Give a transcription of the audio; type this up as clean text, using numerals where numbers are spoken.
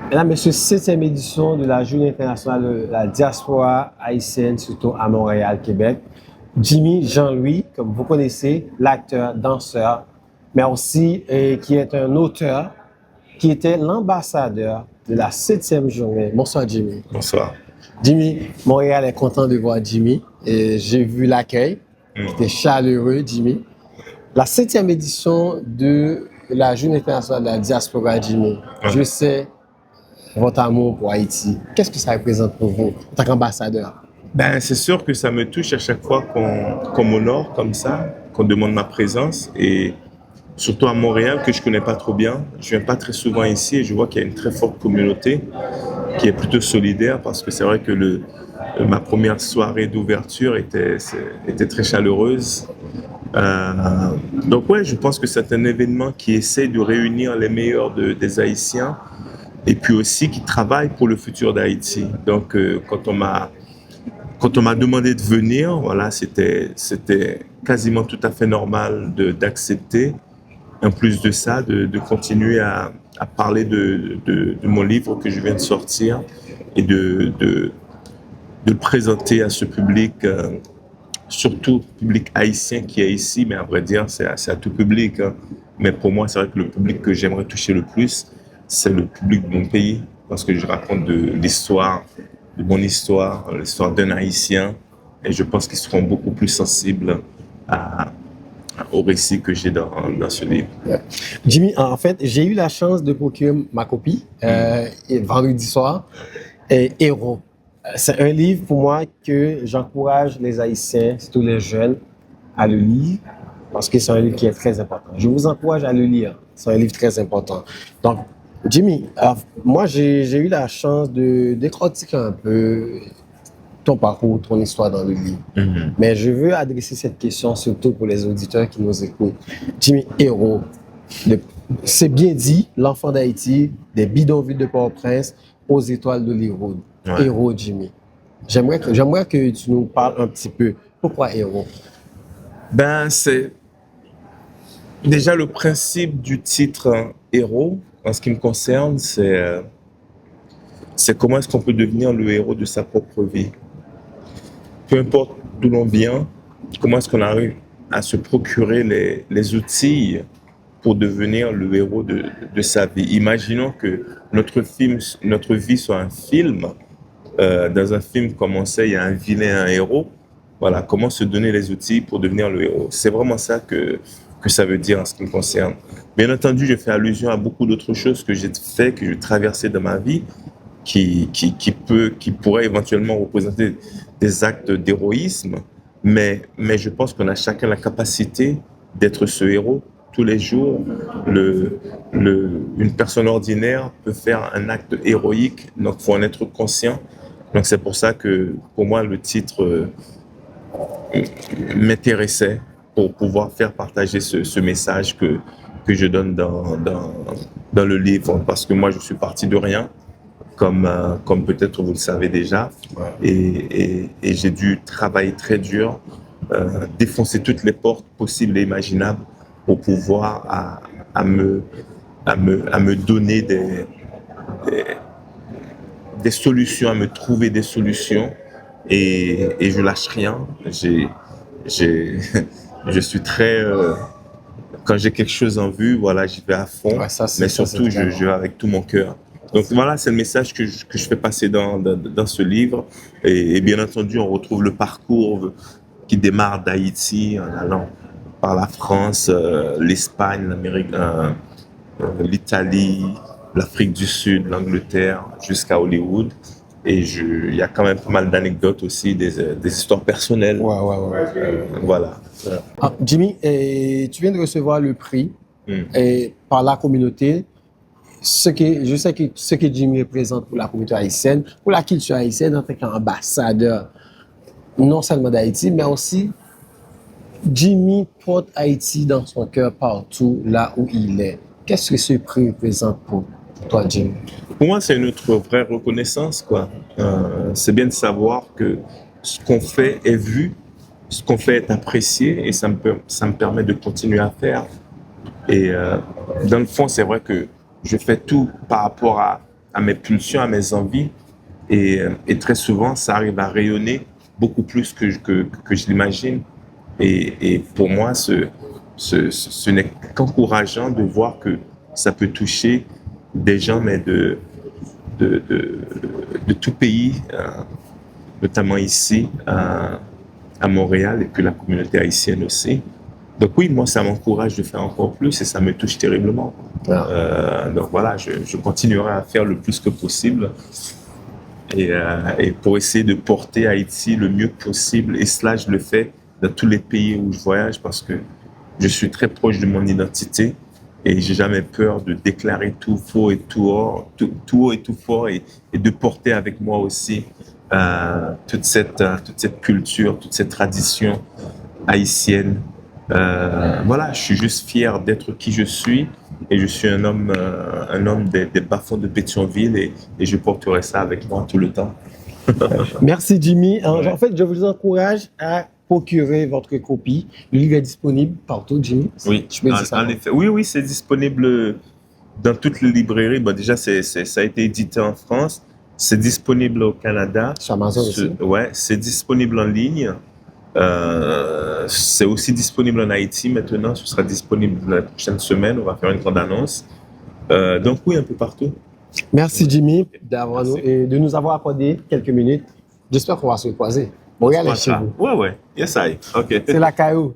Mesdames, Messieurs, 7e édition de la Journée internationale de la diaspora haïtienne, surtout à Montréal, Québec. Jimmy Jean-Louis, comme vous connaissez, l'acteur, danseur, mais aussi qui est un auteur, qui était l'ambassadeur de la 7e journée. Bonsoir, Jimmy. Bonsoir. Jimmy, Montréal est content de voir Jimmy. Et j'ai vu l'accueil. C'était chaleureux, Jimmy. La 7e édition de la Journée internationale de la diaspora, Jimmy. Je sais votre amour pour Haïti. Qu'est-ce que ça représente pour vous en tant qu'ambassadeur? Ben, c'est sûr que ça me touche à chaque fois qu'on m'honore comme ça, qu'on demande ma présence. Et surtout à Montréal, que je connais pas trop bien. Je viens pas très souvent ici et je vois qu'il y a une très forte communauté qui est plutôt solidaire parce que c'est vrai que ma première soirée d'ouverture était très chaleureuse. Donc ouais, je pense que c'est un événement qui essaie de réunir les meilleurs des Haïtiens et puis aussi qui travaille pour le futur d'Haïti. Donc quand on m'a demandé de venir, voilà, c'était quasiment tout à fait normal d'accepter. En plus de ça, de continuer à parler de mon livre que je viens de sortir et de le présenter à ce public, surtout public haïtien qui est ici, mais à vrai dire, c'est à tout public. Hein. Mais pour moi, c'est vrai que le public que j'aimerais toucher le plus, c'est le public de mon pays, parce que je raconte de mon histoire, l'histoire d'un Haïtien, et je pense qu'ils seront beaucoup plus sensibles au récit que j'ai dans ce livre. Jimmy, en fait, j'ai eu la chance de procurer ma copie vendredi soir, Héros. C'est un livre pour moi que j'encourage les Haïtiens, surtout les jeunes, à le lire, parce que c'est un livre qui est très important. Je vous encourage à le lire, c'est un livre très important. Donc, Jimmy, moi j'ai eu la chance de décortiquer un peu ton parcours, ton histoire dans le livre. Mais je veux adresser cette question surtout pour les auditeurs qui nous écoutent. Jimmy, Héros, c'est bien dit, l'enfant d'Haïti, des bidonvilles de Port-au-Prince aux étoiles d'Hollywood. Ouais. Héros, Jimmy. J'aimerais que tu nous parles un petit peu. Pourquoi Héros? Ben, c'est déjà le principe du titre Héros. En ce qui me concerne, c'est comment est-ce qu'on peut devenir le héros de sa propre vie. Peu importe d'où l'on vient, comment est-ce qu'on arrive à se procurer les outils pour devenir le héros de sa vie. Imaginons que notre vie soit un film. Dans un film, comme on sait, il y a un vilain, un héros. Voilà, comment se donner les outils pour devenir le héros. C'est vraiment ça que ça veut dire en ce qui me concerne. Bien entendu, je fais allusion à beaucoup d'autres choses que j'ai fait, que j'ai traversé dans ma vie, qui pourraient éventuellement représenter des actes d'héroïsme. Mais je pense qu'on a chacun la capacité d'être ce héros. Tous les jours, une personne ordinaire peut faire un acte héroïque, donc il faut en être conscient. Donc c'est pour ça que, pour moi, le titre m'intéressait pour pouvoir faire partager ce message que je donne dans le livre. Parce que moi, je suis parti de rien, comme peut-être vous le savez déjà. Et j'ai dû travailler très dur, défoncer toutes les portes possibles et imaginables pour pouvoir à me donner des solutions, à me trouver des solutions. Et je lâche rien. Je suis très... quand j'ai quelque chose en vue, voilà, j'y vais à fond. Ouais, mais surtout, je vais avec tout mon cœur. Donc voilà, c'est le message que je fais passer dans ce livre. Et bien entendu, on retrouve le parcours qui démarre d'Haïti en allant par la France, l'Espagne, l'Amérique, l'Italie, l'Afrique du Sud, l'Angleterre, jusqu'à Hollywood. Et il y a quand même pas mal d'anecdotes aussi, des histoires personnelles. Voilà. Jimmy, tu viens de recevoir le prix par la communauté. Je sais que ce que Jimmy représente pour la communauté haïtienne, pour la culture haïtienne en tant qu'ambassadeur, non seulement d'Haïti, mais aussi Jimmy porte Haïti dans son cœur partout là où il est. Qu'est-ce que ce prix représente pour toi, Jimmy? Pour moi, c'est notre vraie reconnaissance, quoi. C'est bien de savoir que ce qu'on fait est vu, ce qu'on fait est apprécié, et ça me permet de continuer à faire. Et dans le fond, c'est vrai que je fais tout par rapport à à mes pulsions, à mes envies. Et très souvent, ça arrive à rayonner beaucoup plus que je l'imagine. Et pour moi, ce n'est qu'encourageant de voir que ça peut toucher des gens, mais de, de tout pays, notamment ici à Montréal, et puis la communauté haïtienne aussi. Donc oui, moi, ça m'encourage de faire encore plus et ça me touche terriblement. Donc voilà, je continuerai à faire le plus que possible et pour essayer de porter Haïti le mieux possible. Et cela, je le fais dans tous les pays où je voyage parce que je suis très proche de mon identité et j'ai jamais peur de déclarer tout faux et tout haut et tout fort et de porter avec moi aussi toute cette culture, toute cette tradition haïtienne. Voilà, je suis juste fier d'être qui je suis et je suis un homme des bas-fonds de Pétionville et je porterai ça avec moi tout le temps. Merci Jimmy. Ouais. En fait, je vous encourage à procurer votre copie. Le livre est disponible partout, Jimmy. Oui, Je peux dire ça. en effet. Oui, c'est disponible dans toutes les librairies. Bon, déjà, ça a été édité en France. C'est disponible au Canada. Sur Amazon aussi. Ouais, c'est disponible en ligne. C'est aussi disponible en Haïti maintenant. Ce sera disponible la prochaine semaine. On va faire une grande annonce. Donc oui, un peu partout. Merci Jimmy Merci. de nous avoir accordé quelques minutes. J'espère qu'on va se croiser. Montréal est chez vous. Ouais. Yes, I. OK. C'est la caillou.